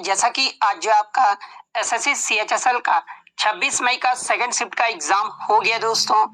जैसा कि आज जो आपका एसएससी सीएचएसएल का 26 मई का सेकंड शिफ्ट का एग्जाम हो गया दोस्तों,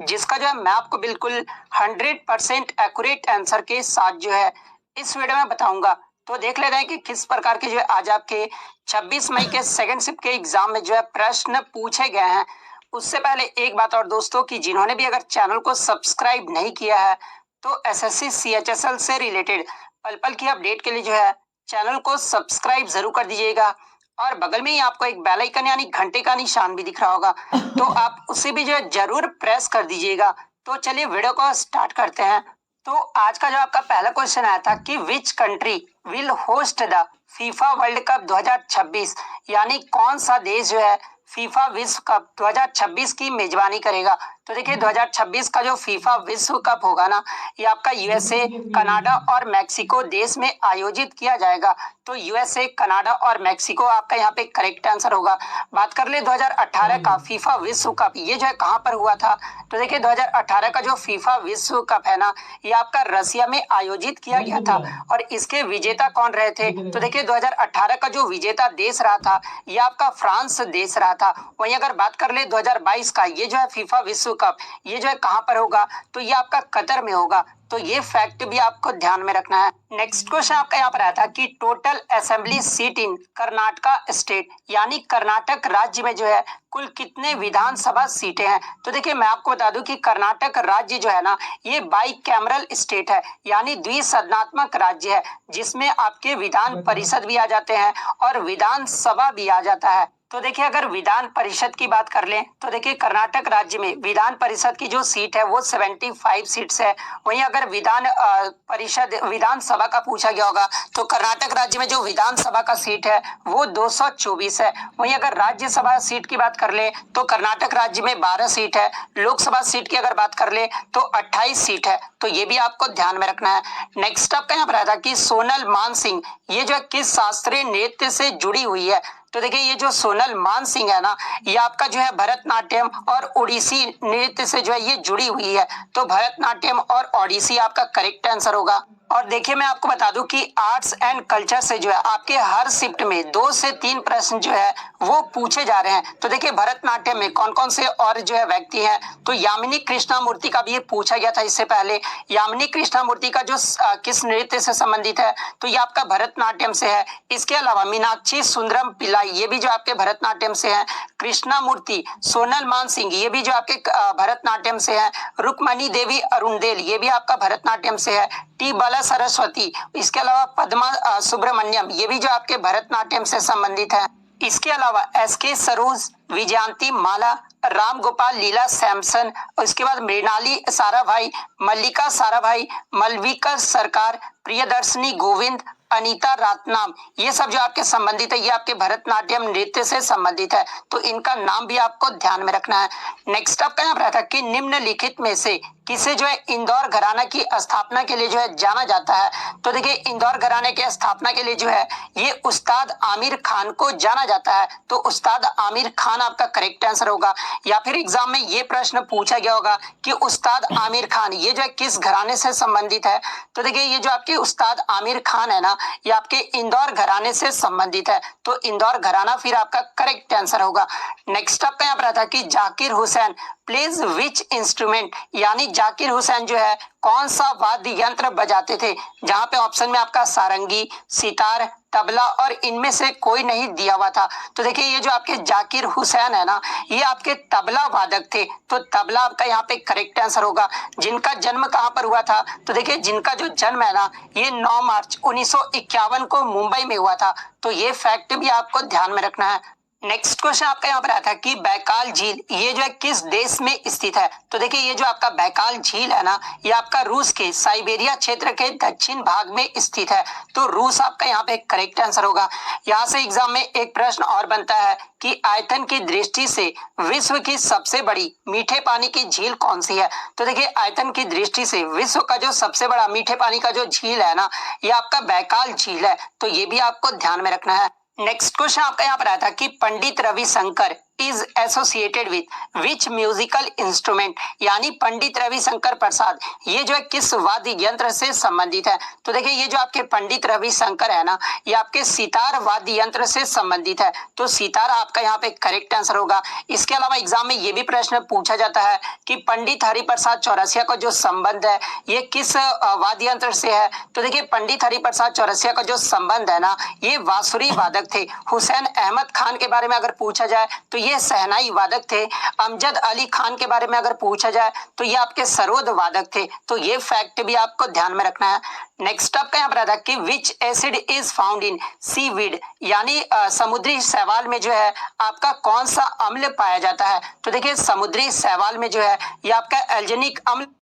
जिसका जो है मैं आपको बिल्कुल 100% एक्यूरेट आंसर के साथ जो है इस वीडियो में बताऊंगा। तो देख ले रहे हैं कि किस प्रकार के जो है आज आपके 26 मई के सेकंड शिफ्ट के एग्जाम में जो है प्रश्न पूछे गए हैं। उससे पहले एक बात और दोस्तों, कि जिन्होंने भी अगर चैनल को सब्सक्राइब नहीं किया है तो एसएससी सीएचएसएल से रिलेटेड पल पल की अपडेट के लिए जो है चैनल को सब्सक्राइब जरूर कर दीजिएगा। और बगल में ही आपको एक बेल आइकन यानी घंटे का निशान भी दिख रहा होगा, तो आप उसे भी जो है जरूर प्रेस कर दीजिएगा। तो चलिए वीडियो को स्टार्ट करते हैं। तो आज का जो आपका पहला क्वेश्चन आया था कि which country will host the FIFA world cup 2026, यानी कौन सा देश जो है फीफा विश्व कप 2026 की मेजबानी करेगा। तो देखिए 2026 का जो फीफा विश्व कप होगा ना, ये आपका यूएसए, कनाडा और मैक्सिको देश में आयोजित किया जाएगा। तो यूएसए, कनाडा और मैक्सिको आपका यहाँ पे करेक्ट आंसर होगा। बात कर ले 2018 का फीफा विश्व कप, ये जो है कहाँ पर हुआ था। तो देखिए 2018 का जो फीफा विश्व कप है ना, ये आपका रसिया में आयोजित किया गया था। और इसके विजेता कौन रहे थे। तो देखिए 2018 का जो विजेता देश रहा था, ये आपका फ्रांस देश रहा था। वहीं अगर बात कर ले 2022 का ये जो है फीफा विश्व कप, ये जो है कहाँ पर होगा, तो ये आपका कतर में होगा। तो ये फैक्ट भी आपको ध्यान में रखना है। नेक्स्ट क्वेश्चन आपका यहाँ पर आया था कि टोटल असेंबली सीट इन कर्नाटका स्टेट, यानी कर्नाटक राज्य में जो है कुल कितने विधानसभा सीटें हैं। तो देखिए मैं आपको बता दूं कि कर्नाटक राज्य जो है ना, ये बाई कैमरल स्टेट है, यानी द्विसदनात्मक राज्य है, जिसमें आपके विधान परिषद भी आ जाते हैं और विधानसभा भी आ जाता है। तो देखिए अगर विधान परिषद की बात कर लें तो देखिए कर्नाटक राज्य में विधान परिषद की जो सीट है वो 75 सीट्स है। वहीं अगर विधानसभा का पूछा गया होगा तो कर्नाटक राज्य में जो विधानसभा का सीट है वो 224 है। वहीं अगर राज्यसभा सीट की बात कर ले तो कर्नाटक राज्य में 12 सीट है। लोकसभा सीट की अगर बात कर ले तो 28 सीट है। तो ये भी आपको ध्यान में रखना है। नेक्स्ट आपका यहाँ पर आया था कि सोनल मानसिंह ये जो किस शास्त्रीय नृत्य से जुड़ी हुई है। तो देखिए ये जो सोनल मानसिंह है ना, ये आपका जो है भरतनाट्यम और ओडिसी नृत्य से जो है ये जुड़ी हुई है। तो भरतनाट्यम और ओडिसी आपका करेक्ट आंसर होगा। और देखिए मैं आपको बता दूं कि आर्ट्स एंड कल्चर से जो है आपके हर शिफ्ट में 2 से 3 प्रश्न जो है वो पूछे जा रहे हैं। तो देखिए भरतनाट्यम में कौन कौन से और जो है व्यक्ति हैं, तो यामिनी कृष्णामूर्ति का भी ये पूछा गया था इससे पहले। यामिनी कृष्णामूर्ति का जो किस नृत्य से संबंधित है, तो ये आपका भरतनाट्यम से है। इसके अलावा मीनाक्षी सुंदरम पिल्लाई ये भी जो आपके भरतनाट्यम से है। कृष्णामूर्ति, सोनल मानसिंह ये भी जो आपके भरतनाट्यम से है। रुक्मणी देवी अरुणदेल ये भी आपका भरतनाट्यम से है। टी बाला सरस्वती, इसके अलावा पद्मा सुब्रमण्यम ये भी जो आपके भरतनाट्यम से संबंधित है। इसके अलावा एस के सरोज, विजयंती माला, राम गोपाल लीला सैमसन, उसके बाद मृणाली साराभाई, मल्लिका साराभाई, मलविका सरकार, प्रियदर्शनी गोविंद, अनीता रातनाम ये सब जो आपके संबंधित है, ये आपके भरतनाट्यम नृत्य से संबंधित है। तो इनका नाम भी आपको ध्यान में रखना है। नेक्स्ट आपका यहाँ रहा था कि निम्नलिखित में से किसे जो है इंदौर घराना की स्थापना के लिए जो है जाना जाता है। तो देखिए इंदौर घराने की स्थापना के लिए जो है ये उस्ताद आमिर खान को जाना जाता है। तो उस्ताद आमिर खान आपका करेक्ट आंसर होगा। या फिर एग्जाम में ये प्रश्न पूछा गया होगा कि उस्ताद आमिर खान ये जो है किस घराने से संबंधित है। तो देखिए ये जो आपके उस्ताद आमिर खान है ना, ये आपके इंदौर घराने से संबंधित है। तो इंदौर घराना फिर आपका करेक्ट आंसर होगा। नेक्स्ट आपका यहाँ पर आता है कि Zakir Hussain plays which instrument, यानी जाकिर हुसैन जो है कौन सा वाद्य यंत्र बजाते थे। जहां पे ऑप्शन में आपका सारंगी, सितार, तबला और इनमें से कोई नहीं दिया हुआ था। तो देखिए ये जो आपके जाकिर हुसैन है ना, ये आपके तबला वादक थे। तो तबला आपका यहाँ पे करेक्ट आंसर होगा। जिनका जन्म कहाँ पर हुआ था, तो देखिए जिनका जो जन्म है ना, ये 9 मार्च 1951 को मुंबई में हुआ था। तो ये फैक्ट भी आपको ध्यान में रखना है। नेक्स्ट क्वेश्चन आपका यहाँ पर आया था कि बैकाल झील ये जो है किस देश में स्थित है। तो देखिए ये जो आपका बैकाल झील है ना, ये आपका रूस के साइबेरिया क्षेत्र के दक्षिण भाग में स्थित है। तो रूस आपका यहाँ पे करेक्ट आंसर होगा। यहाँ से एग्जाम में एक प्रश्न और बनता है कि आयतन की दृष्टि से विश्व की सबसे बड़ी मीठे पानी की झील कौन सी है। तो देखिए आयतन की दृष्टि से विश्व का जो सबसे बड़ा मीठे पानी का जो झील है ना, ये आपका बैकाल झील है। तो ये भी आपको ध्यान में रखना है। नेक्स्ट क्वेश्चन आपका यहाँ पर आया था कि Pandit Ravi Shankar is associated with which musical instrument, यानी पंडित रविशंकर प्रसाद ये जो है किस वाद्य यंत्र से संबंधित है। तो देखिए ये जो आपके पंडित रविशंकर है ना, ये आपके सितार वाद्य यंत्र से संबंधित है, तो सितार आपका यहाँ पे करेक्ट आंसर होगा। इसके अलावा एग्जाम में ये भी प्रश्न पूछा जाता है कि पंडित हरिप्रसाद चौरसिया का जो संबंध है ये किस वाद्य यंत्र से है। तो देखिए पंडित हरिप्रसाद चौरसिया का जो संबंध है ना, ये बांसुरी वादक थे। हुसैन अहमद खान के बारे में अगर पूछा जाए तो ये सहनाई वादक थे। अमजद अली खान के बारे में अगर पूछा जाए तो ये आपके सरोद वादक थे। तो ये फैक्ट भी आपको ध्यान में रखना है। नेक्स्ट आपका यहाँ पर आता है कि विच acid is found in seaweed, यानी समुद्री शैवाल में जो है आपका कौन सा अम्ल पाया जाता है। तो देखिए समुद्री शैवाल में जो है ये आपका एल्जेनिक अम्ल